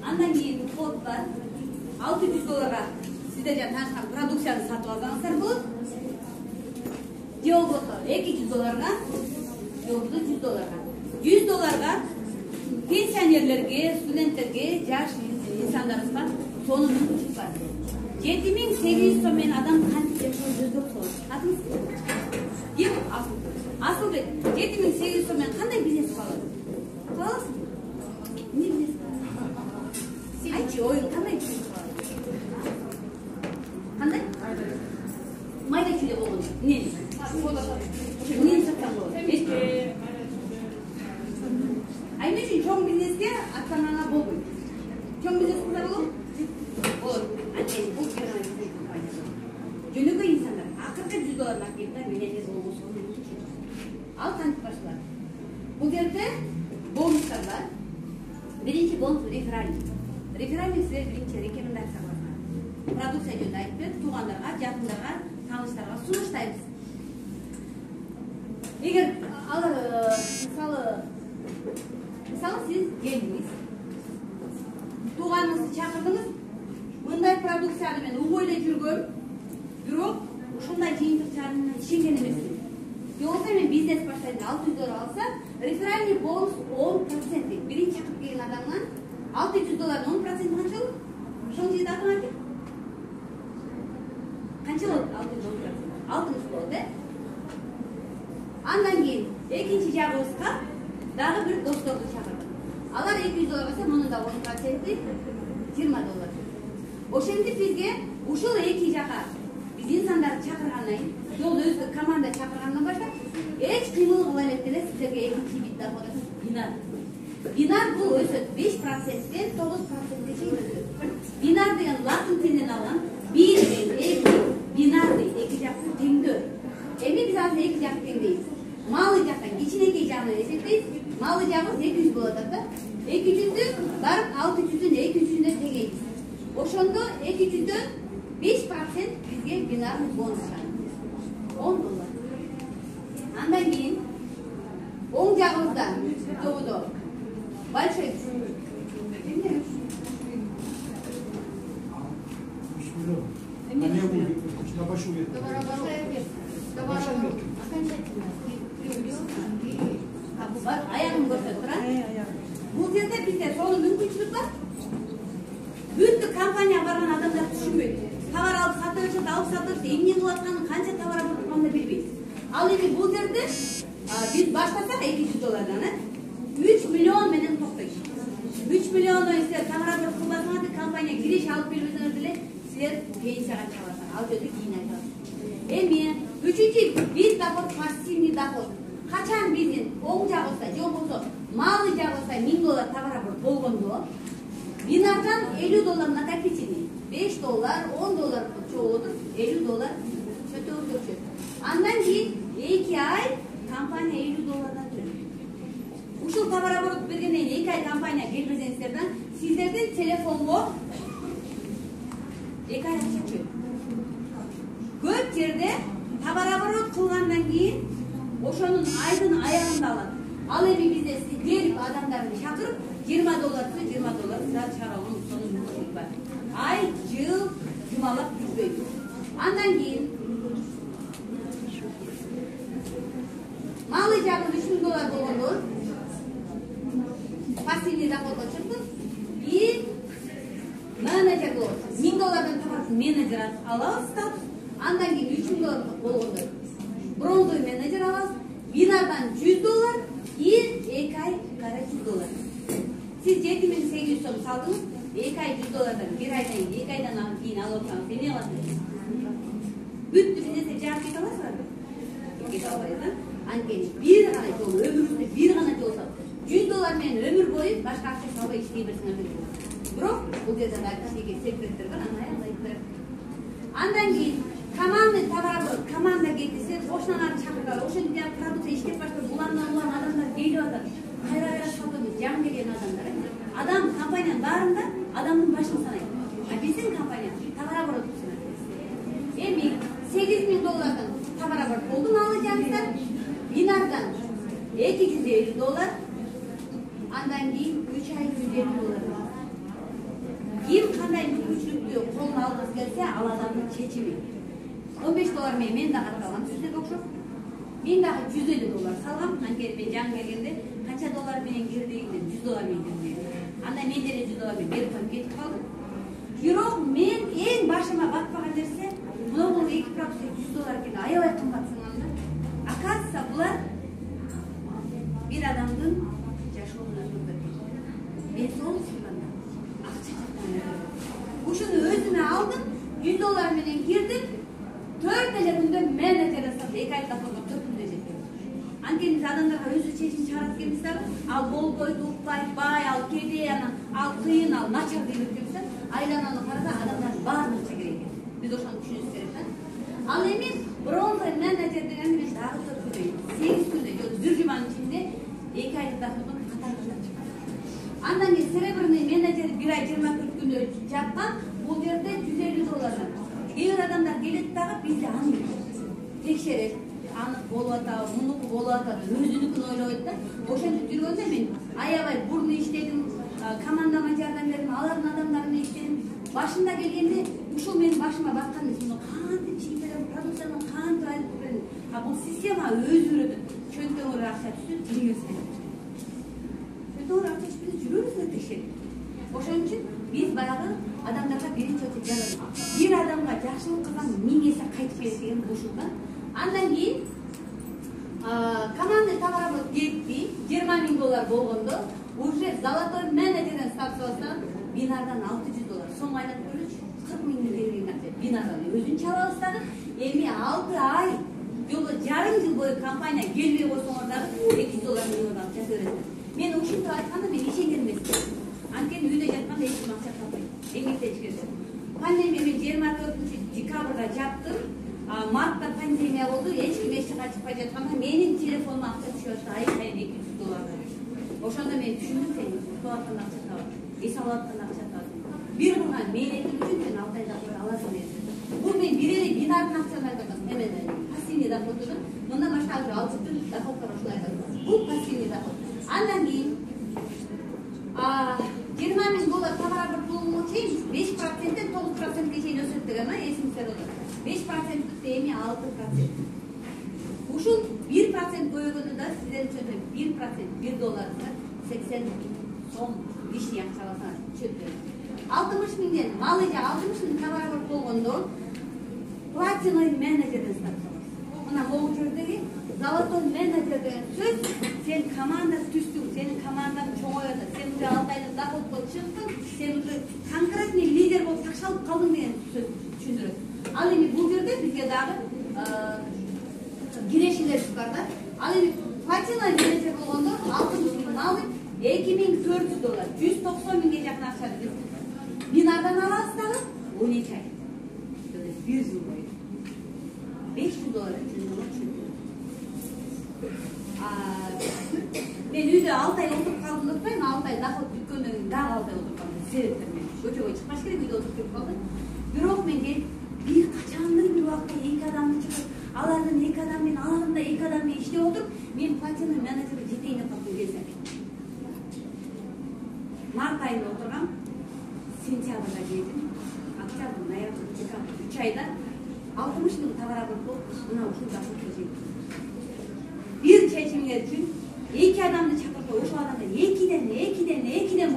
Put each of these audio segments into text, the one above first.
Андан кийин код бар. 600 долларга сиздер жана таанышкан продукцияны сатып алсаңыздар болот. Же болбосо 200 долларга, же болбосо 100 долларга. 100 долларга пенсионерлерге, студенттерге, жаш инсандарыбызга сонун мүмкүнчүлүк бар. 7800 сом менен адам кантип жашоо көздөп болот. Атыңыз? Ким? Асылбек. 7800 сом менен кандай бизнес кылат? Кыласың? Эмне бизнес кылат? Айтчы, оюң кандай бизнес кылат? Кандай? Майда чүйдө болгон. Эмне? Эмне сатсаң болот? Эмне үчүн чоң бизнеске аттанганга болбойт? Чоң бизнес кылса болобу? Болот. Анткени бул жөнөкөй инсандар акыркы 100 долларын алып келип менеджер болбосо ал кантип башталат? Бул жерде бонустар бар. Биринчи бонус реферальный. Реферальный силер биринчи рекомендация кыласыңар. Продукция жөнүндө айтып берип, туугандарга, жакындарга, тааныштарга сунуштайбыз. Эгер алар мисалы сиз келдиңиз, тууганыңызды чакырдыңыз, мындай продукцияны мен угуп эле жүргөм, бирок ушундай жыйынтык чыгарымына ишенген эмесмин. Болсо мен бизнес баштайм, 600 доллар алса, реферальный бонус 10%. Биринчи чакырып келген адамдан 600 доллардын 10% канча болот? Ошону жыйып атыңар ки? Канча болот? 60 болот, Андан кийин экинчи жагыбызга дагы бир досторду чакырдым. Алар 200 доллар алса, мунун да 10% 20 доллар. Ошентип бизге ушул эки жака биз инсандарды чакыргандан кийин, жол өзү команда чакыргандан баштап, эч кыймыл кыла элек деле сиздерге экинчи вид доходу бинар. Бинар бул өсөт 5%ден 9%ге чейин өсөт. Бинар деген латын тилинен алган бир менен эки бинар дейт, эки жакты теңдөө. Эми биз азыр эки жакты теңдейбиз. Малы жактан кичинекей жагын эсептейбиз. Малы жагыбыз 200 болот да. 200'дү барып 600'дүн 200'üne тегейбиз. Ошондо 200'дөн 5% бизге бинарный бонус чыгат. 10 доллар. Андан кийин оң жагыбызда жободо большой аягын көрсөтүп турат. Бул жерде бизде сонун мүмкүнчүлүк бар. Бүттүк компания барган адамдар түшүнбөйт. Товар алып сатып өчөт, алып сатып, эмне кылып атканын, канча товар алып атканын билбейт. Ал эми бул жерде биз баштасак 200 доллардан 3 миллион менен токтойт. 3 миллиондон силер товар алып кылбасаңар, компания кириш алып бербесеңер деле силер пенсияга чыгасыңар. Ал жерде кийин айтат. Эми үчүнчү бир доход, пассивный доход. Качан биздин оң жагыбызда же болбосо малы жагыбызда 1000 доллар товар болгондо бинардан 50 доллар накопительный, 5 доллар, 10 доллар чогулуп, 50 доллар чөтөп. Андан кийин 2 ай компания 50 доллардан төлөйт. Ушул товар оборот бергенден 2 ай компания келбесеңиздерден сиздердин телефонго 2 ай чөчөт. Көп жерде товар оборот кылгандан кийин ошонун айдын аягында алат. Ал эми бизде келип адамдарды чакырып 20 доллар сразу чыгаралган сонун мүмкүнчүлүк бар. Ай, жыл, жумалап жүрбөйт. Андан кийин малы жагы 3000 доллар болгондо пассивный доходго чыктык. И менеджер болот. 1000 доллардан товардын менеджер алабыз статус. Андан кийин 3000 доллар болгондо бронзовый менеджер алабыз. Бинардан 100 доллар и 2 ай кара 100 доллар. Siz 7800 сом салдыңыз, 2 ай 100 доллардан, 1 айдан, 2 айдан кийин алып отсаңыз, эмне кыласыз? Бүттү бизнесте жаап кете аласызбы? Кете албайсыз. Анткени бир гана жол, өмүрүңүздө бир гана жол сап. 100 доллар менен өмүр бою башка акча салбай иштей берсеңер керек. Бирок бул жерде да кичинекей секреттер бар, аны аябай. Андан кийин командный товар, команда кетсе, ошонан ары чакырган, ошондо продукция иштеп баштап, уландан адамдар келип атат. Кайра сатып, жан келген адамдар. Адам компаниянын баарында адамдын башын санайт. А биздин компания товар оборот санайт. Эми 8000 доллардан товар оборот болду малы жагында. Бинардан 250 доллар. Андан кийин 3 ай 150 доллар. алгысы келсе, ал адамдын чечими. 15 доллар мен да катып алам сиздерге окшоп. Мен дагы 150 доллар салгам. Анткени мен жаңы келгенде канча доллар менен кирдигин деп 100 доллар менен кирдим. Анда мен деле 100 доллар менен берип коюп кетип калдым. Бирок мен эң башыма батпаган нерсе, бул 2% 100 доллар экен, аябай кымбат сынганда. Оказывается, булар bir adamдын жашоонун өзгөртөт. Мен сол сынганда акча жактан ушуну өзүмө алдым, 100 доллар менен кирдим. 4 эле күндө менеджер сатып 2 ай доходго 4 күндө жеткен. Анткени биз адамдарга өзү чечим чыгарат экенбиз дагы. Ал болбойт, укпайт, бай, ал кедей, ал кыйын, ал начар деп өткөнбүз да. Айлананы караса адамдардын баарын акча керек экен. Биз ошону түшүнүшүбүз керек да. Ал эми бронза менеджер деген мен дагы 4 күндө, 8 күндө, бир жуманын ичинде 2 ай доходдон катар чыккан. Андан кийин серебряный менеджер 1 ай 24 күндө жапкан, бул жерде 150 доллардан. Кээ бир адамдар келет дагы бизде аны текшерет. Анық болуп атабы, мунуку болуп атабы, өзүнүкүн ойлойт да. Ошентип жүргөндө мен аябай бурну иштедим, командама жардам бердим, алардын адамдарына иштедим. Башында келгенде ушул менин башыма баткан эмес, муну кантип чыгарып, продукцияны кантип алып берем. А бул система өзү өрөтөт. Чөнтөгүрө акча түшүп, тилиңизге. Чөнтөгүрө акча түшүп, жүрөгүңүзгө текшерип. Ошон үчүн биз баягы адамдарга биринчи очередь жаратып, бир адамга жакшылык кылсаң 1000 эсе кайтып келет деген ушул да. Андан кийин командный товароборот кетти, 20 000 доллар болгондо, уже золотой менеджерден статус алсам, бинардан 600 доллар. Соң айлап көрүчү, 40 000 берген акча бинардан. Өзүн чалабыз дагы, эми 6 ай, жолу жарым жыл бою компания келбей койсоңор дагы 200 доллар менен акча берет. Мен ушинтип айтканда мен ишенген эмесмин. Анткени үйдө жатканда эч ким акча таппайт. Эмгектениш керек. Пандемия мен 24-декабрда жаптым. Мартта пандемия болду, эч ким эч жака чыкпай жатканда менин телефонума акча түшүп атты, ай сайын 200 доллар. Ошондо мен түшүндүм, сен уктап аткан акча табат, эс алып аткан акча табат. Бир кылган мээлетим үчүн сен 6 ай доход аласың деп. Бул мен бир эле бинардын акчасын айтып атам, эме пассивный доходу. Мындан башка азыр алчыктын доходдору ушулай айтат. Бул пассивный доход. Андан кийин 20 000 доллар товароборот болгонго чейин 5%-тен 9%-ке чейин өсөт деген эсиңизде болот. 5%-ті эми 6%. Ушул 1% көйгөнү да сиздер үчүн 1%, 1 долларга 80 сом лишний акча аласаңар чөптөр. 60 000ден малы жа 60 000 товароборот болгондо платиновый менеджерден статус аласыз. Мына могу жердеги золотой менеджер деген сөз, сен команда түстүң, сенин командаң чоңоёт, сен уже 6 айда доходко чыктың, сен уже конкретный лидер болуп ташалып калдың деген сөз түшүндүрөт. Ал эми бул жерде бизге дагы кирешилер бар да. Ал эми платиновый менеджер болгондо 60 000 малы 2400 доллар, 190 000ге жакын акчаны биз бинардан алабыз дагы 12 ай. Bir жыл бою 500 доллар үчүн мен үйдө 6 ай отуруп калдым деп атпайм, 6 ай доход бүткөндөн кийин дагы 6 ай отуруп калдым. Себептер менен көчөгө чыкпаш керек, үйдө отуруп кетип калдым. Бирок мен бир качандыр бир убакта 2 адамды чыгып, алардын 2 адам менен, алардын да 2 адам менен иштеп отуруп, мен платиновый менеджерге жетейин деп калдым келсем. Март айында отургам, сентябрда келдим, октябрь, ноябрь, декабрь 3 айда 60 000 товароборот болуп, мына ушул доходко жетти. Бир чечимге үчүн 2 адамды чакырып, ошол адамдар экиден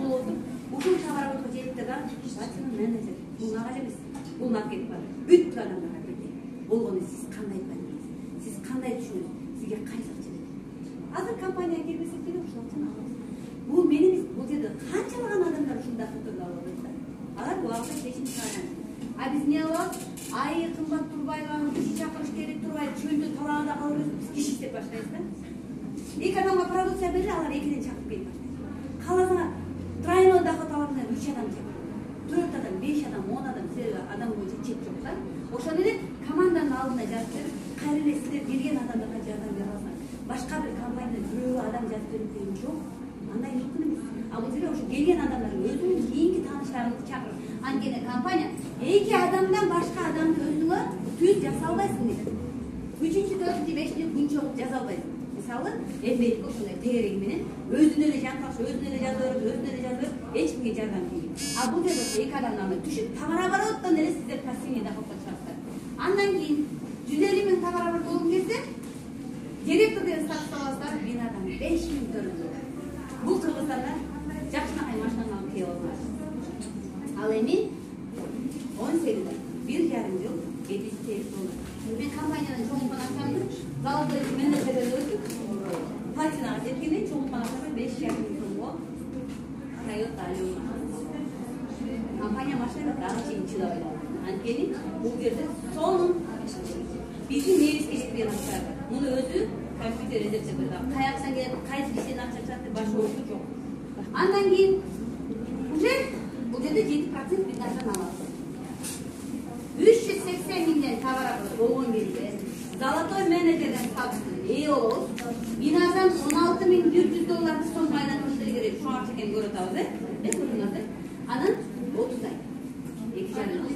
болуп отуруп, ушул товароборотко жетти да, платиновый менеджер. Бул мага эмес, бул маркет бар. Бүт адамдарга кетти. Болгону сиз кандай пайдаланасыз? Сиз кандай түшүнөсүз? Сизге кайсы акча керек? Азыр компанияга келбесек деле ушул акчаны алабыз. Бул мен эмес, бул жерде канчалаган адамдар ушул доходдорду алып атат да. Алар убакыта чечим чыгарат. А биз эмне кылабыз? Айы кымбат турбайга, киши чакырыш керек турбай, чөлдө талаада калып биз киши иштеп баштайбыз да. 2 адамга продукция берсе, алар 2ден чакырып келип баштайт. Калган тройной доход алганда 3 адам чакырат. 4 адам, 5 адам, 10 адам, себеби адам боюнча чек жок да. Ошон эле команданын алдына жазып берип, кайра эле сиздер келген адамдарга жардам бере аласыңар. Башка бир компанияда бирөө адам жазып берип деген жок. Андай мүмкүн эмес. А бул жерде ошо келген адамдар өзүнүн кийинки тааныштарыңызды чакырып, анткени компания 2 адамдан башка адамды өзүңө түз жаза албайсың дейт. 3-4-5 күн чогуп жаза албайсың. Мисалы, эмбетке ушундай тегереги менен өзүнө эле жанталыш, өзүнө эле жазып, эч кимге жардам бербейт. А бул жерде эки адамдын алдына түшүп, табара-бараттан эле сиздер пассивный доходко чыгасыздар. Андан кийин 150 миң табара-бар болгон кезде директор деген статус аласыздар, бинадан 5 миң төлөйсүздөр. Бул Кыргызстанда жакшынакай машинаны алып кие аласыздар. Ал эми 18 1,5 жыл 708 доллар. Мен компаниядан чоңуткан акчамды золотой менеджерден өтүп, платинага жеткенде чоңуткан акчам 5,5 миң сомго Toyota Aluma. Компания машинада дагы чейин чыдап ойлойт. Анткени бул жерде сонун биздин негизги жеткен акча. Муну өзү компьютер эзептеп койгон. Каяктан келип, кайсы иштен акча чыгат деп баш ооруту жок. Андан кийин уже бул жерде 7% бинардан аласыз. 380 миңден табара болгон кезде золотой менеджерден статустун ээ болобуз. Бинардан 16 миң 400 доллар сом байланышы керек. Şu an çeken görüp aldı. Ne sorunlar? Anın 30 ay. İki canım.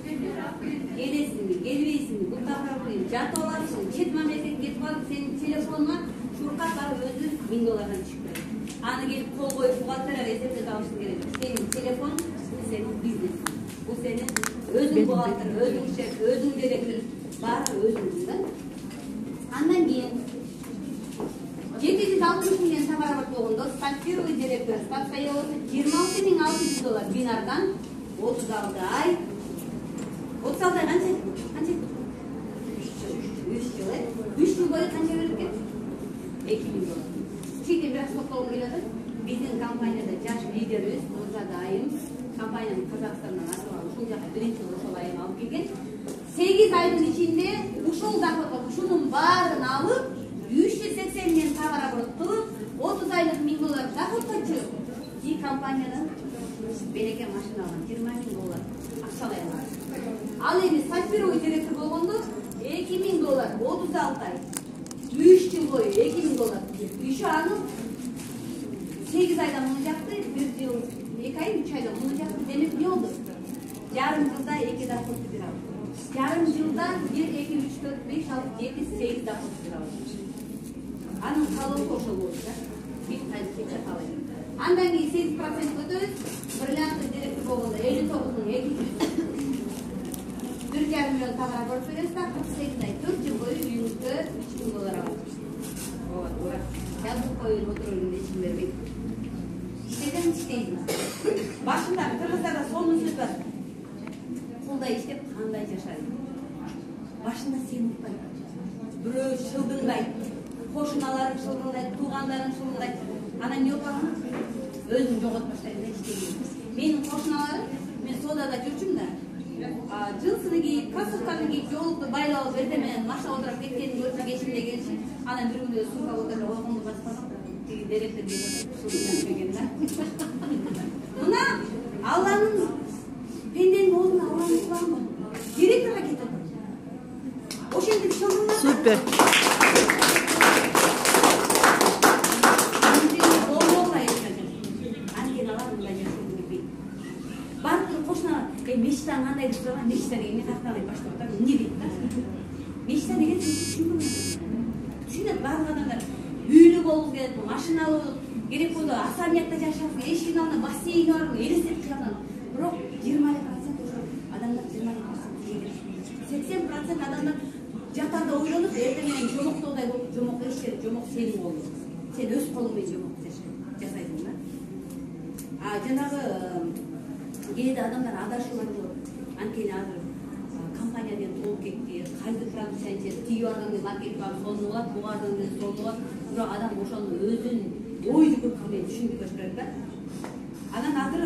Gelesin mi, gelmeysin mi? Bu tarafı jat olarsın. Çet memleket gidip alıp senin telefonuna şurkatlar özü 1000 dolardan çıkıyor. Anı gelip kol koyup buğalara resepte alışın gerek. Senin telefon, senin biznes. Bu senin özün buğalar, özün şef, özün direktör. Var özünden. Andan giyin. 760 миңден табара болгондо статистикалык директор статка 26 миң 600 доллар бинардан 36 ай 36 ай канча 3 жыл бою канча берип экен 2 миң доллар. Чейин бирок токтогум келет. Биздин компанияда жаш лидерибиз Нурзада айым компаниянын Казакстандан ашылган ушул жака биринчи ошол айым алып келген. 8 айдын ичинде ушул доходдо ушунун баарын алып 380 миң табара кылып 30 айлык 1000 доллар доходко чыгып, и компаниядан береке машина алган 20 миң доллар акчалай алган. Ал эми статистикалык директор болгондо 2 миң доллар 36 ай 3 жыл бою 2 миң доллар. Еще аны 8 айда муну жакты, 1 жыл 2 ай 3 айда муну жакты. Демек не болду? Жарым жылда 2 доход берип. Жарым жылда 1 2 3 4 5 6 7 8 доход берип. Анын калыбы ошол болду да. Бир кайсы кече калай. Андан кийин 8% өтөбүз. Бриллиантный директор болгондо 59 миң 200. 1,5 миллион табара көрүп беребиз да 48 ай 4 жыл бою үйүңүздө 3 миң доллар алабыз. Ооба. Жазып коюп отуруп эчим бербейт. Иштеген иштейбиз. Башында кыргыздарда сонун сөз бар. Кулдай иштеп кандай жашайт. Башында сен укпайт. Бирөө шылдыңдайт. Кошуналарың шылдыңдайт, туугандарың шылдыңдайт. Анан не болмак? Өзүн жоготуп баштайт да иштеген. Менин кошуналарым, мен содада жүрчүм да. Жылсыны кийип, кроссовканы кийип, жолукту байлап алып, эртең менен машина отуруп кеткенин көрсөк эчимде келчи. Анан бир күнү сумка отуруп койгонду баспасам, тиги деректер деп шылдыңдап да. Мына Алланын пенденин оозуна Алланын кулагы. Директорго кетип. Ошентип шылдыңдап. Супер. Мечта кандай деп турган, мечта деген катталып баштап атат. Эмне дейт да? Мечта деген түшүнбөйм. Түшүнөт баардык адамдар. Үйлүү болгу келет, машиналуу керек болду, особнякта жашап, эшигин алдына бассейн бар, элестетип жатат. Бирок 20% ошо адамдар 20% 80% адамдар жатарда ойлонуп, эртең менен жомоктодай болуп, жомок иштер, жомок сенин болду. Сен өз колуң менен жомок жасайсың да. Жанагы кээде адамдар адашуулар болот. Анткени азыр компаниядан толуп кетти, кайсы продукцияны тиги бардын маркет бар, сону болот, буга бардын сону болот. Бирок адам ошону өзүн ойду көпүргөн түшүнүп көрсөт да. Анан азыр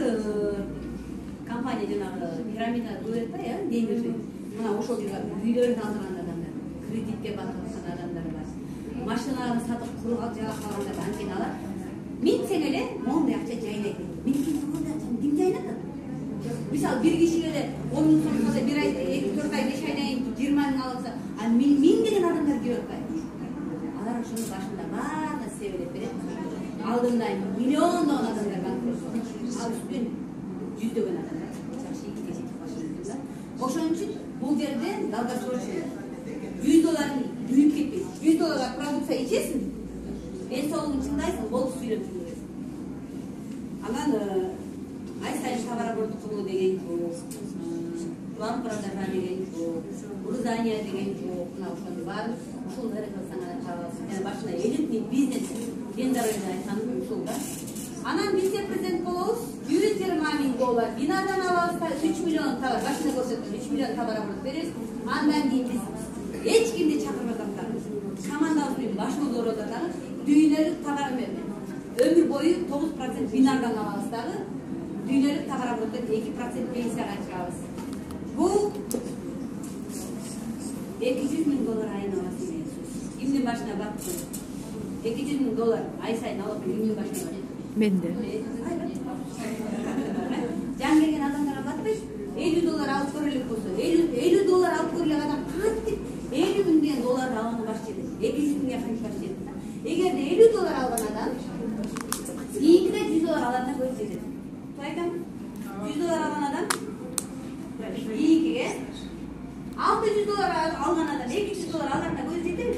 компания жанагы пирамида көрөт да, деңизи. Мына ошол жерге үйлөрүн алдырган адамдар, кредитке батып аткан адамдар бар. Машиналарын сатып кургал жага калгандар анткени алар минсең эле моундай акча жайнайт. Минсең моундай акчаны ким жайнатат? Misal bir kişiye de 10 yıl sonra 1 ay, 4 ay, 5 aydan 20 ming alırsa, min degen adamlar görüp kaydı. Alar şunun başında bana sevilip verip, aldığından milyon doğan adamlar bankrosu. Al üstün 100 degen adamlar. Çarşı 2 geçecek başında. Oşun için bu yerde dalga soruşuyor. $100 büyük gitmeyiz. $100 produksiya içesin. ден соолугуңду чыңдайсың, болуп сүйлөп жүрөсүң. Анан ай сайын товарооборот кылуу деген жок, план продажа деген жок, урзания деген жок. Мына ошону баарын ушул кылсаң гана табасың. Жана башына элитный бизнес тендерин айтканым ушул да. Анан вице-президент болобуз, $120,000 бинадан алабыз, 3 миллион товар, башына көрсөттүм, 3 миллион товарооборот беребиз. Андан кийин биз эч кимди чакырбай атабыз. Командабыз менен башыбыз ооруп атабыз. Дүйнөлүк товар менен өмүр бою 9% бинардан алабыз дагы. Дүйнөлүк товарообороттон 2% пенсияга чыгабыз. Бул $200,000 айына аласың деген сөз. Кимдин башына батты? $200,000 ай сайын алып кимдин башына батты? Менде. Жан келген адамдарга батпайт. $50 алып көрөлүк болсо, $50 алып көрөлүк адам кантип $50,000 алганы баш жетет. 200,000 кантип баш жетет. Эгерде $50 алган адам кийинкиде $100 алганда көз жетет. Тойгам $100 алган адам кийинкиге $600 алган адам $200 алганда көз жетет.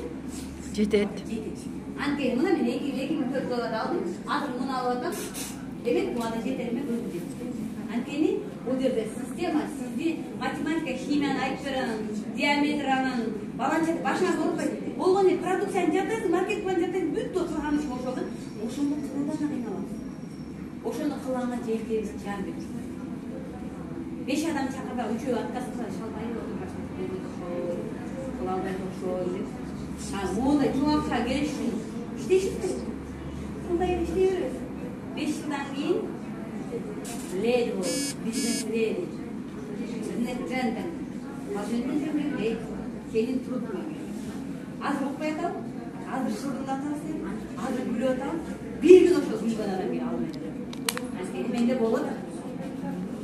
Жетет. Анткени мына мен $2,400 алдым, азыр муну алып атам. Демек мага жетериме көз жетет. Анткени бул жерде система, сизди математика, химияны айтып берем, диаметр анан баланча башына коркпойт. Болгон продукцияны жасайсың, маркетингди жасайсың, бүт турган иш ошол. Ошону кылуудан кыйналабыз. Ошону кылганга желкебиз жардым. 5 адам чакырда 3-өө отказ кылса шалбай отурбашты. Кыла албай ошол деп. Мондай чоң акча келиш үчүн иштешиз керек. Сондай эле иштей беребиз. 5 жылдан кийин леди болуп, бизнес леди, бизнес трендер. Машинаны жүрмөй, сенин трудуң. Азыр окуй атам, азыр шырылдатабыз, азыр күлүп атам. Bir gün ошол күлгөн адам келип албайт. Анткени менде болот.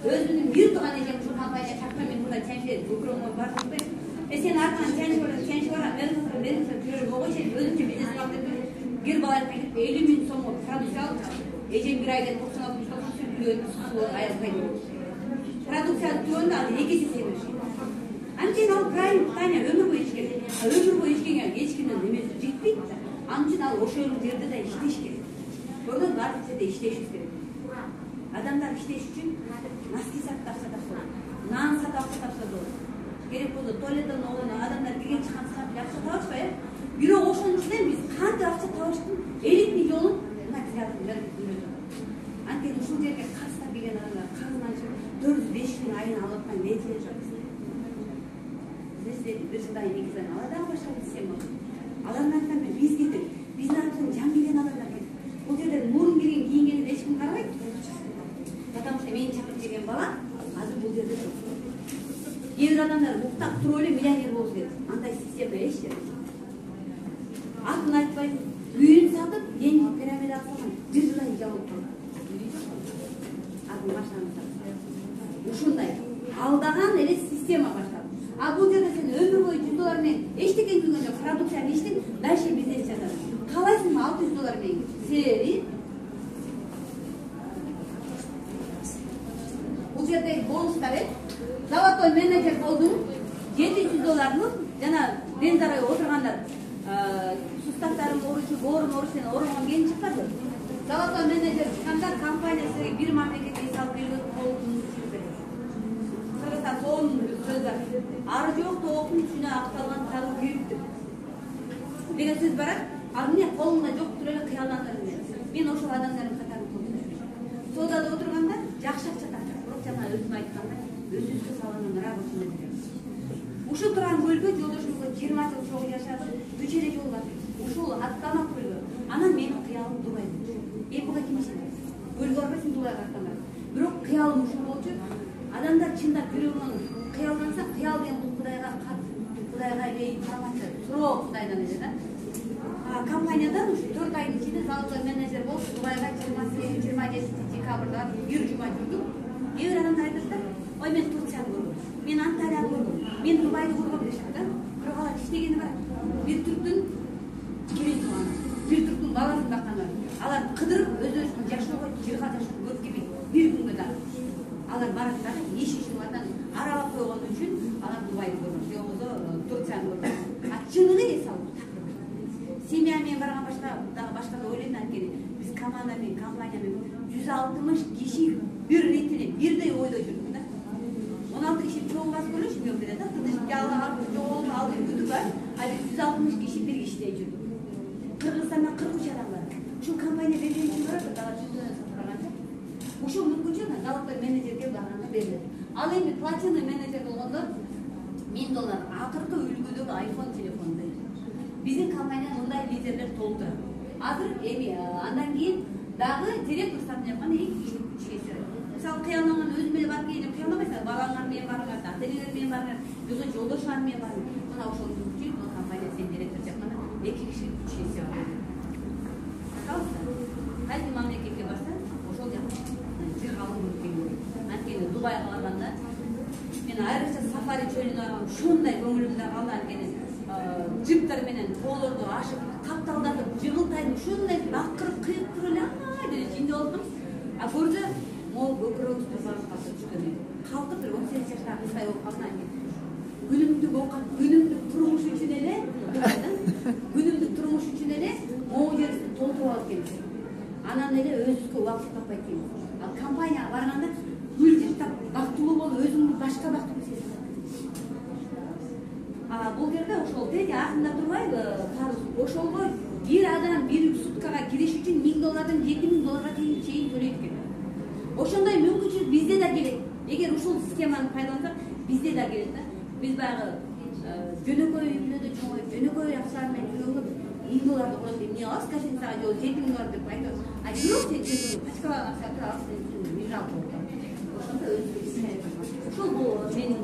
Өзүнүн бир тууган эжем ушул компания чакпай мен мында ченчилет, укромой бардым. Сен артынан ченчип бара, мен жүрөм койчу, өзүнчө бизнес кылып деп бир бала айтып 50,000 сомго продукция алып, эжем бир айда 96 миллион аябай. Продукцияны түгөндө ал 2 эсе беришет. Анткени ал правильно Таня өмүр бою иш керек. Өмүр бою иштеген эч кимдин эмеси жетпейт да. Анын үчүн ал ошол жерде да иштеш керек. Көрдүңүзбү, баардык жерде иштешибиз керек. Адамдар иштеш үчүн носки сатып тапса, нан сатып тапса болот. Керек болсо туалеттен адамдар кирген чыккан сатып акча табышпай, бирок ошонун үчүн биз кантип акча табыштын элитный жолун мына креативдер үйрөтөт. Анткени ушул жерге кастап келген адамдар казманчы 400-500 миң айына алып аткан лейтер жок. Бизде бир жылдан 2 жылдан алады башка система. Алардан биз кетип, биздин артынан жан келген адамдар кетип. Бул жерде мурун келген кийингенин эч ким карабайт. Потому что мени чакырып келген бала азыр бул жерде жок. Кейбір адамдар уктап туруп эле миллионер болуп кетет. Андай система эч жерде. Атын айтпай, үйүн сатып, деньги пирамида салган. Бир жылдан жабылып калган. Атын баштан ушундай алдаган эле система башталды. А бул жерде сен өмүр бою $100 менен эчтеке күнгөн жок, продукцияны иштеп, дальше бизнес жасадың. Калайсыңбы $600 менен? Себеби бул жерде бонустар Золотой менеджер болдум, $700 жана дендарай отургандар, суставтарым ооручу, боорум ооручу, ооргон келин чыкпады. Золотой менеджер чыкканда компаниясы бир мамлекетке салып берген болдум. Кыргызстан сонун сөз бар. Ары жок тоокун үчүнө акталган тагы күйүптү. Деген сөз бар. Ал эмне колумда жок туруп эле кыялдандырдым мен. Мен ошол адамдардын катарында отурдум. Соодада отурганда жакшы акча таптым. Бирок жана өзүм айткандай өзүбүзгө салган работаны беребиз. Ушул турган көлгө жолдошумузга 20 жыл чогуу жашадым, 3 эле жол бар. Ушул аттанак көлгө. Анан менин кыялым Дубай. Буга ким ишенет? Көлгө барбайсың Дубайга аттанак. Бирок кыялым ушул болчу. Адамдар чындап жүрөгүнөн кыялданса, кыял деген бул Кудайга кат, Кудайга бейин карамачы, суроо Кудайдан эле да. Компаниядан ушу 4 айдын ичинде золотой менеджер болуп, Дубайга 28-27 декабрда бир жума жүрдүм. Кээ бир адамдар айтат да, ой мен Турцияны көрдүм, мен Анталияны көрдүм, мен Дубайды көргөм дешет да. Бирок алар иштегени бар. Бир түрктүн келин туганы, бир түрктүн баласын бакканы. Алар кыдырып өзүнүн жашоого жыйга жашоо көп келбейт. Бир күнгө да. Алар барат да, иш ишинен аралап койгон үчүн алар Дубайды көргөн, же болбосо Турцияны көргөн. А чыныгы эс алуу. семья менен барган башка да ойлойм анткени биз команда менен компания менен 160 киши бир ретине бирдей ойдо жүрдүк да. 16 киши чоң бас бөлүш бирде да. Тыныштыкка жол алып күтүп бар. А биз 160 киши бир иштей жүрдүк. Кыргызстанда 43 адам бар. Ушул компания берген үчүн барат, дагы жүздөн сатып барганча. Ушул мүмкүнчүлүк зауытта менеджерге барганда берилет. Ал эми платина менеджер болгондо $1000 акыркы үлгүдөгү iPhone телефонду. Биздин компания мындай лидерлер толтура. Азыр эми андан кийин дагы директор сатып жаткан эки киши. Мисалы кыялмаган өзүм эле барып келип кыялмабайсың, балаңар менен барыңар, ата-энелер менен барыңар, жоксо жолдошлар менен барыңар. Мына ошол үчүн бул компания сен директор жатканда эки киши күчөйсө бар. Кайсы мамлекетке барса, ошол жакта жер калып келген. Анткени Дубайга барганда мен айрыкча сафари чөлүнө баргам, ушундай көңүлүмдө калды анткени джиптер менен тоолорду ашып, капталдатып, жыгылтайдын ушундай акырып кыйыктыр эле деп жинде болдум. А көрдө могу көкүрөгүбүздү барып калып түшкөн. Калкып бир 18 жаштагы кыздай болуп калдым. Күнүмдүк оокат, күнүмдүк турмуш үчүн эле, күнүмдүк турмуш үчүн эле могу жерди толтуруп алып келдим. Анан эле өзүбүзгө убакыт таппай келдим. Ал компанияга барганда гүл жыптап, бактылуу болуп, өзүңдү башка бактылуу сезип. Бул жерде ошол деди, артында турбайбы, парус. Ошолго бир адам бир суткага кириш үчүн $1000 $7000 чейин төлөйт экен. Ошондой мүмкүнчүлүк бизде да келет. Эгер ушул схеманы пайдалансак, бизде да келет да. Биз баягы жөнөкөй үйлөрдө чоңоюп, жөнөкөй акчалар менен жүргөнгө $1000 коет эмне аласыз, гостиницага жол $7000 деп айтып, а бирок сен чөйгөнгө пачкалар акча аласыз деп мижал болду. Ошондо өзүбүз ушул бул менин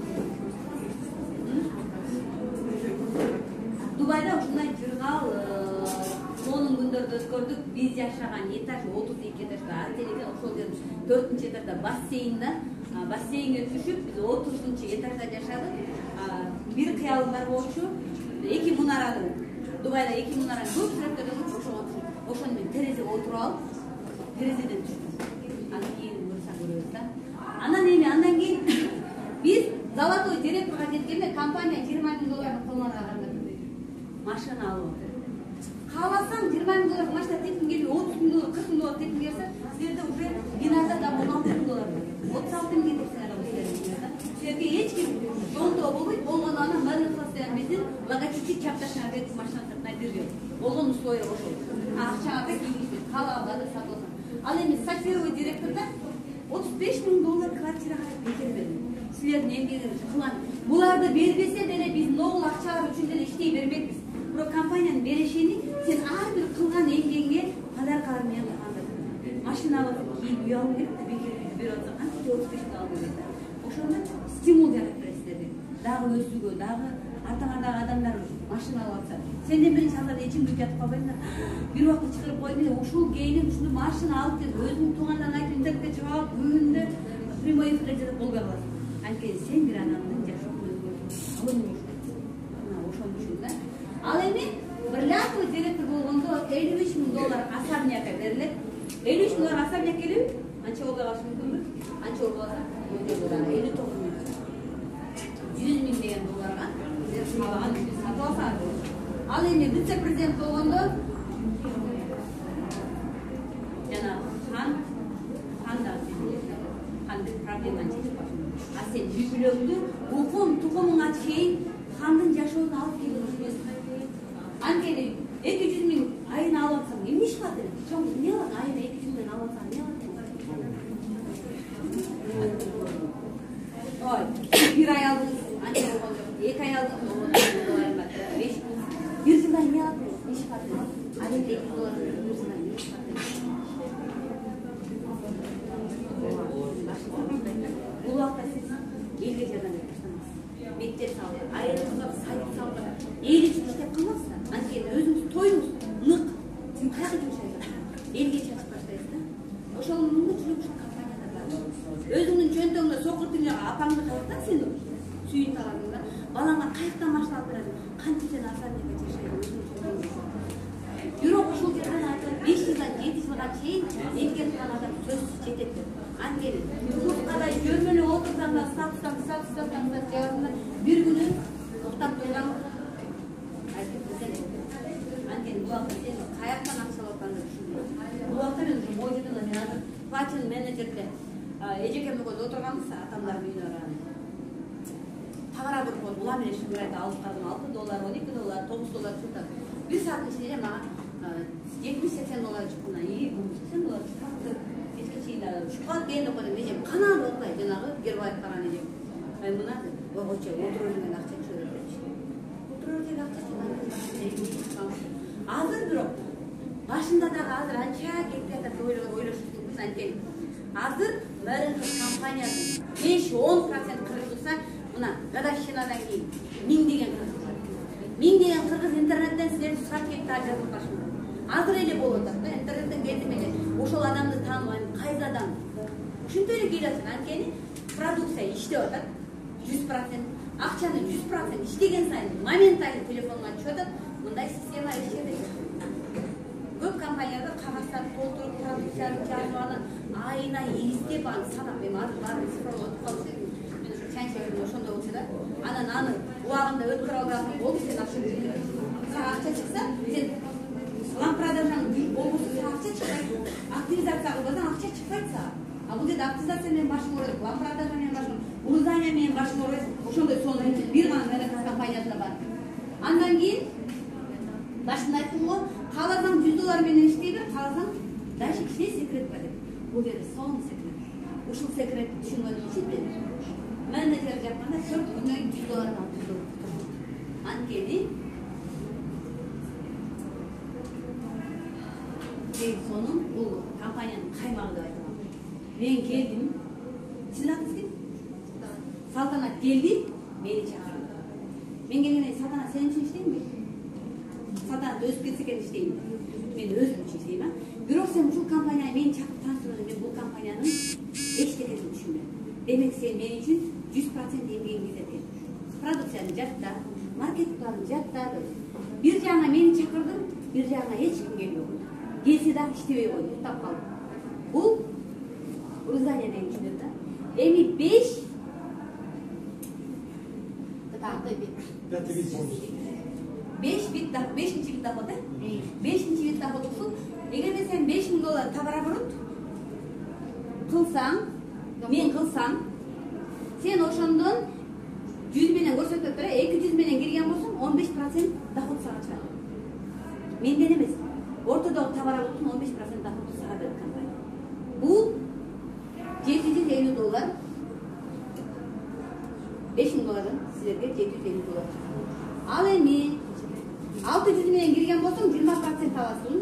Дубайда ушундай жыргал сонун күндөрдү өткөрдүк. Биз жашаган этаж 32 этажда отелде, ошол жерде 4-этажда бассейнге түшүп, биз 30-этажда жашадык. Бир кыялым бар болчу, эки мунараны, Дубайда эки мунараны көп сүрөттөрдө ошону мен терезеге отуруп алып, терезеден түштүм. Анан кийин көрөбүз да. Андан кийин биз золотой директорго жеткенде компания $20,000 колуна алган. Машина алып. Кааласаң $20,000 машина тепкин келип, $30,000, $40,000 тепкин келсе, силерде уже бинада да $16,000. $36,000 тепсеңер алып силерде. Силерге эч ким жолдоо болбойт, болгону анан Маринхолстен биздин логотипти чапташына берип машина сатып берген. Болгон условия ошол. Акчага да кийгизбейт, каалаганда сатылсын. Ал эми сатировый директорда $35,000 квартирага берилди. Силердин эмгегиңиз кылган. Буларды бербесе деле биз ногул акчалар үчүн деле иштей бермекпиз. Бирок компаниянын берешени сен ар бир кылган эмгегиңе подаркалар менен кылганда. Машина алып кийип үй алуу керек да, бекер берип атса канча $35,000 алып берет да. Ошондо стимул жаратып берет силерге. Дагы өсүүгө, дагы артыңардагы адамдар машина алып атса. Сенден биринчи алар эчим бүтүп жатып калбайсыңдар. Бир убакыт чыгарып койдум, ушул кейиним ушуну машина алып келип, өзүң туугандарына айтып интернетке чыгып алып, күндө прямой эфирде жазып болбой калат. Анткени сен бир адамдын жашоо көзгө алымы ошон үчүн да. Ал эми бир ляповый директор болгондо $53,000 особняка берилет. $53,000 особняк келип, анча болбой калышы мүмкүнбү? Анча болбой калса, $59,000. $100,000 деген долларга сиз каалаган ишти сатып алсаңыз болот. Ал эми вице-президент болгондо жана хандын проблеманы чечип баштайт. А сен жүгүлөңдү тукумуңа чейин хандын жашоосун алып келип анткени 200,000 айына алып атсаң эмне иш кылат эле? Чоң эмне кылат? Айына 200,000 алып атсаң эмне кылат? Ой, бир ай алдыңыз анча болгон жок. 2 ай алдыңыз $5,000. Бир жылда эмне кылат? Иш кылат. Айында $2,000 бир жылда иш кылат. Бул убакта сиз элге жардам берип баштаңыз. Мектеп салып, айрымга сайт салып, эл үчүн иштеп калмаксыздар. Анткени өзүңүз тоюңуз нык. Сиз каяка жумшайсыз? Элге чачып баштайсыз да. Ошол мүмкүнчүлүк ушул компанияда бар. Өзүңдүн чөнтөгүңдө сокуртуңга апаңды каяктан сен сүйүнүп аласың да. Балаңа каяктан машина алып бересиң? Канча сен асармекке жашайсың? Бирок ушул жерден айтып 5 жылдан 7 жылга чейин эмгек кылган адам сөзсүз жетет деп. Анткени курскада жөрмөлөп отурсаң да сатсаң жабасың бир күнү токтоп турган айтып. Анткени мен бұл уақытта сен қаяқтан ақша алатыныңды түсіндім. Бұл уақытта мен уже мойнымда мен азыр платин менеджерде эжекемге отырғанбыз атамдардың үйіне барған. Тағара бір қой, бұла мен үшін бір айда алып қалдым, $6, $12, $9 çıktı. Bir saatin içinde bana $70-80 çıktığına iyi, $80 çıktı. Eski şeyde çıkart geldi koydum diyeceğim. Kanal oldu cenabı Gerbayt karan diyeceğim. Ben buna o hoca oturuyorum ben akçak söylüyorum. Oturuyorum akçak söylüyorum. Hazır durup. Başında da hazır anca gitti de böyle oylaştık biz anca. Hazır Mörün kampanyası 5-10% kırılırsa buna Gadashinadan keyin 1000 degan kırgız var. 1000 degan kırgız internetten sizlerni sürap ketdi ajratып баштады. Азыр эле болуп атат да интернеттен келдим эле. Ошол адамды тааныбайм, кайсы адам. Ушинтип эле келип атат. Анткени продукция иштеп атат. 100%. Акчаны 100% иштеген сайын моментально телефонго түшүп атат. Мындай система иштейт. Көп компанияларда кагаздар толтуруп продукцияны жазып алып, айына эстеп аны санап, мен азыр баарын цифрлап отуруп калсам, мен ушу чанчагым ошондой болчу да. Анан аны убагында өткөрө албаган болду, сен акча бересиң. Сага акча чыкса, сен лампродажанын болбосо сага акча чыкпайт. Активизация кылбасаң акча чыкпайт сага. А бул жерде активизация менен башың ооруйт, лампродажа менен башың, урузания менен башың ооруйт. Ошондой сонун бир гана менеджер компаниясында бар. Андан кийин башында айттым го, кааласаң $100 менен иштей бер, кааласаң даже кичине секрет бар деп. Бул жерде сон секрет. Ушул секретти түшүнгөндүн үчүн мен менеджер жакканда 4 күнөн $100 алып турдум. Анткени сонун бул компаниянын каймагы деп айтам. Мен келдим. Сиз атыңыз ким? Салтанат келди, мени чакырды. Мен келгенде Салтанат сен үчүн иштеймби? Салтанат өзүп кетсе экен иштейм. Мен өзүм үчүн иштейм. Бирок сен ушул компанияга мени чакырып тааныштырдың, мен бул компаниянын эчтекесин түшүнбөйм. Демек сен мен үчүн 100% эмгегиңди экен. Продукцияны жатта, маркет планын жатта. Бир жагына мени чакырдың, бир жагына эч ким келбей койду. Келсе дагы иштебей койду, уктап калды. Бул Урузания деген кишилер да. Эми 5 5-нчи вид доход, да? 5-нчи вид доход ушул. Эгерде сен $5000 товарооборот кылсаң, мен кылсам, сен ошондон 100 менен көрсөтүп бере, 200 менен кирген болсоң, 15% доход сага чыгат. Менден эмес. Ортодогу товарообороттун 15% доходу сага берет компания. Бул $750. $5000 силерге $750. Ал эми 600 менен кирген болсоң 20% аласың.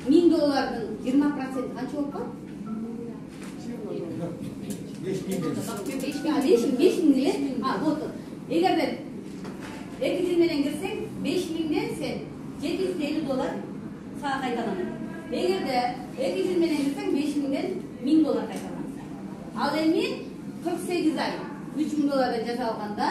$1000'дын 20% канча болуп калат? 5000 эле. болду. Эгерде 200 менен кирсең, 5000'ден сен $750 сага кайталанат. Эгерде 200 менен кирсең, 5000'ден $1000 кайталанат. Ал эми 48 ай $3000 жасалганда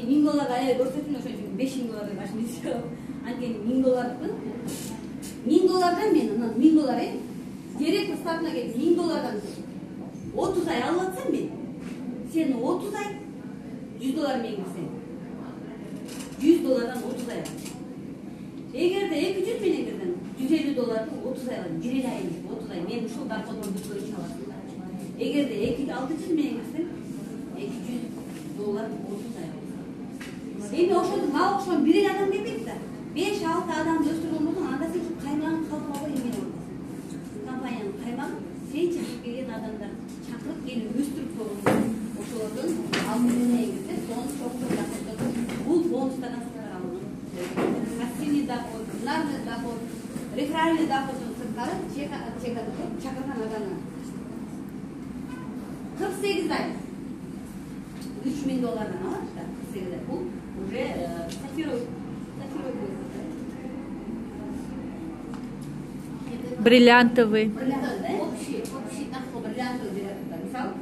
$1000 аяй көрсөтүн ошон үчүн $5000 башын издеп. Анткени $1000'дын $1000'дан мен анан $1000 директор статына келип $1000'дан 30 ай алып атсам мен, сен 30 ай $100 менен кирсең, $100'дан 30 ай аласың. Эгерде 200 менен кирсең, $150'дан 30 ай аласың. 1 ай 30 ай мен ушул доходдон бүткөрүп аласың. Эгерде 600 менен кирсең, $200 30 ай аласың. Эми ошондо мага окшогон бир эле адам келбейт да. 5-6 адамды өстүргөн болсоң, анда сен каймагын калпына кой эмне болот? Компаниянын каймагы сен чакырып келген адамдар чакырып келип өстүрүп койгон. Ошолордон алып менен кирсе, соны чоңдур доходдон бул бонустардан сырткары алынат. Пассивный доход, нормальный доход, реферальный доходдон сырткары чакырган адамдар. 48 ай $3000 алат да. 48 ай бул уже бриллиантовый. Общий доход бриллиантовый берет. Мисалы,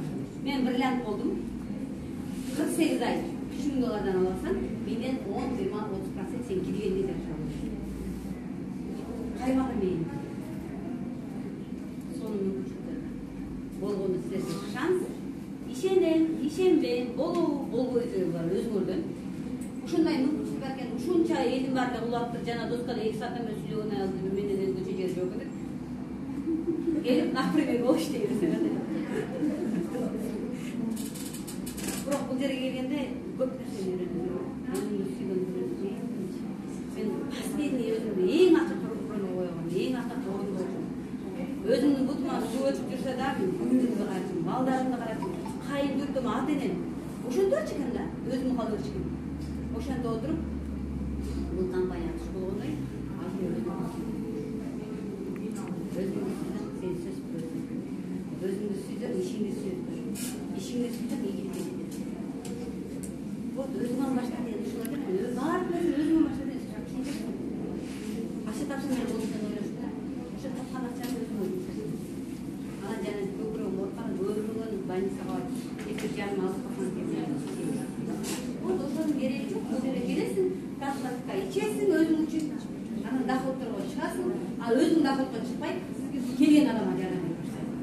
мен бриллиант болдум. 48 ай $3.000 аласың, менден 10-20-30% сен келгенде де шығамын. Қаймағы мен. Соның мүмкіншілігі. Болғаны сіздерге шанс. Ишенбен, болбой бар өзгөрдөн. Ушундай мүмкүнчүлүк бар экен. Ушунча элдин баары улап туруп жана доскада 2 саат эмес сүйлөгөн аялды менен өзгөчө жери жок элек. Келип, например, болуш дейбиз. Бирок бул жерге келгенде көп нерсени үйрөндүм. Өзүмдү сүйгөндүм. Мен последний өзүмдү эң ачык тургуна койгон, эң ачык орунду болчу. Өзүмдүн бутума суу өтүп жүрсө да, күндүзгү карайм, балдарымды карайм, кайын дүртүм ата энем. Ошондорчу экен да, өзүм калдырчу экен. Ошондо отуруп, бул компания туш болгондой, өзүңдү сүйдүр, ишиңди сүйдүр. Ишиңди сүйдүр, ийгиликке жетет. Вот өзүңөн башка деген ушул экен. Баардык нерсе өзүңөн башка деген ушул. Акча тапсам эле болот деп ойлошум. Ошо тапкан акчаны өзүм ойлойм. Анан жана көбүрөөк ооруккан, көбүрөөгөн больницага 2,5 алып калган кезде. Вот ошонун кереги жок. Бул жерге келесиң, таблетка ичесиң өзүң үчүн. Анан доходторго чыгасың, а өзүң доходко чыкпай, келген адамга жардам берип баштайсың.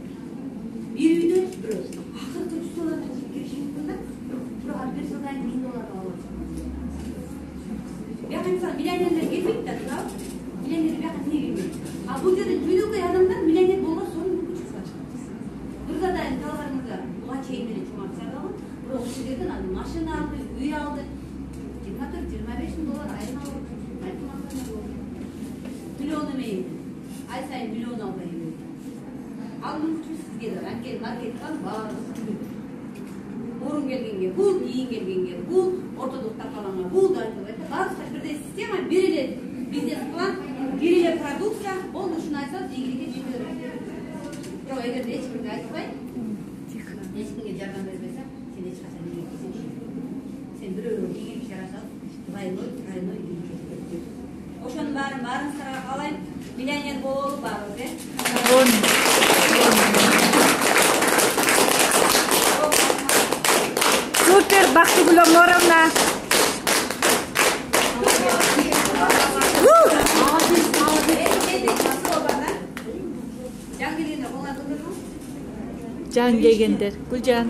Bir үйдө бирөө акыркы $100 киришиптин да, бирок ал бир жылдан кийин $1000 алып алат. Бияка мисалы миллионерлер келбейт да, туурабы? Миллионер бияка эмне келбейт? А бул жерде жөнөкөй адамдар миллионер болгон сонун мүмкүнчүлүк бар. Дурзадайын талгарыңызда буга чейин эле чоң акча алган, бирок ушул жерден ал машина алды, үй алды. $24-25 айына алып, миллион эмейин. Ай сайын миллион албай келет. Ал мүмкүнчүлүк сизге да, анткени маркеттен баары орун келгенге бул, ийин келгенге бул, ортодук тапалаңа бул да айтылат. Баардыгы бирдей система, бир эле бизнес план, бир эле продукция, болду ушуну айтсаңыз ийгиликке жетет. Бирок эгерде эч кимге айтпай, эч кимге жардам бербесе, сен эч качан ийгиликке жетпейсиң. Сен бирөөгө ийгилик жарасаң, тройной ийгиликке жетет. Ошонун баарыңыздарга каалайм. Миллионер бололу баарыбыз, э? Супер, Бактыгүл Оморовна. Жан келгендер, Гүлжан.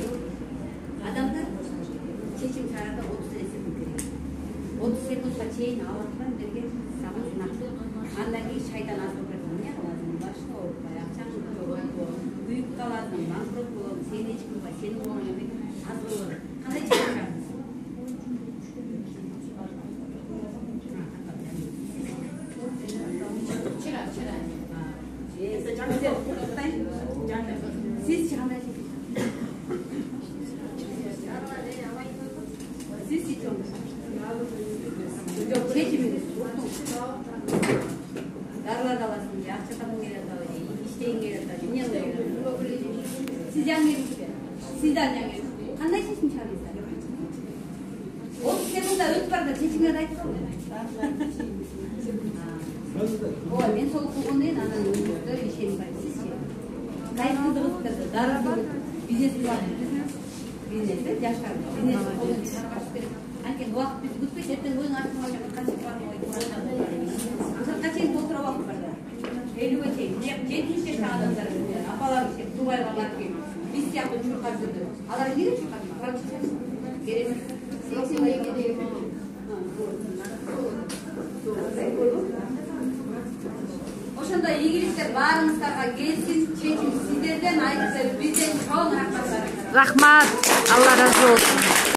Адамдар чечим чыгарда 30 секунд керек. 30 секундга чейин алаткан жерге сабын жинакчы. Андан кийин шайтан азып кеткен. Эмне кыласың? Башка оорутпай, акчаңды жоготпо, күйүп каласың, банкрот болосуң, сени эч ким укпайт, сени болгон эми аз болот. Кандай чыгарасың? Siz çıkanda siz çıkıyorsunuz. Yok seçiminiz. Darlar dalasın diye, akça tapın gelen dalayı, işteyin gelen dalayı, niye gelen dalayı? Siz yan gelmişler. Sizden yan gelmişler. Kanday seçim çağırıyorlar? O sekunda öt var da seçimler ayıp oldu. O ben soğuk bulgandayım, ananın önümüzde işeğim var. Siz şey. Kayıt kıldırıp darar bulup бизнес var. Бизнесте жашар. Бизнес колун чыгарып берип. Анткени убакыт биз күтпөйт, эртең өзүң артыңа качып качып барып ушакка чейин толтуруп алып бар. 50ге чейин. 70 жаштагы адамдар, апалар иштеп, Дубайга барып келип, биз сыяктуу чуркап жүрдү. Алар эмнеге чуркап? Керек. 80 дейм. Ошондой ийгиликтер баарыңыздарга келсин, чечим сиздерден, айрыкча бизден чоң рахмат. Рахмат, Алла разы болсун.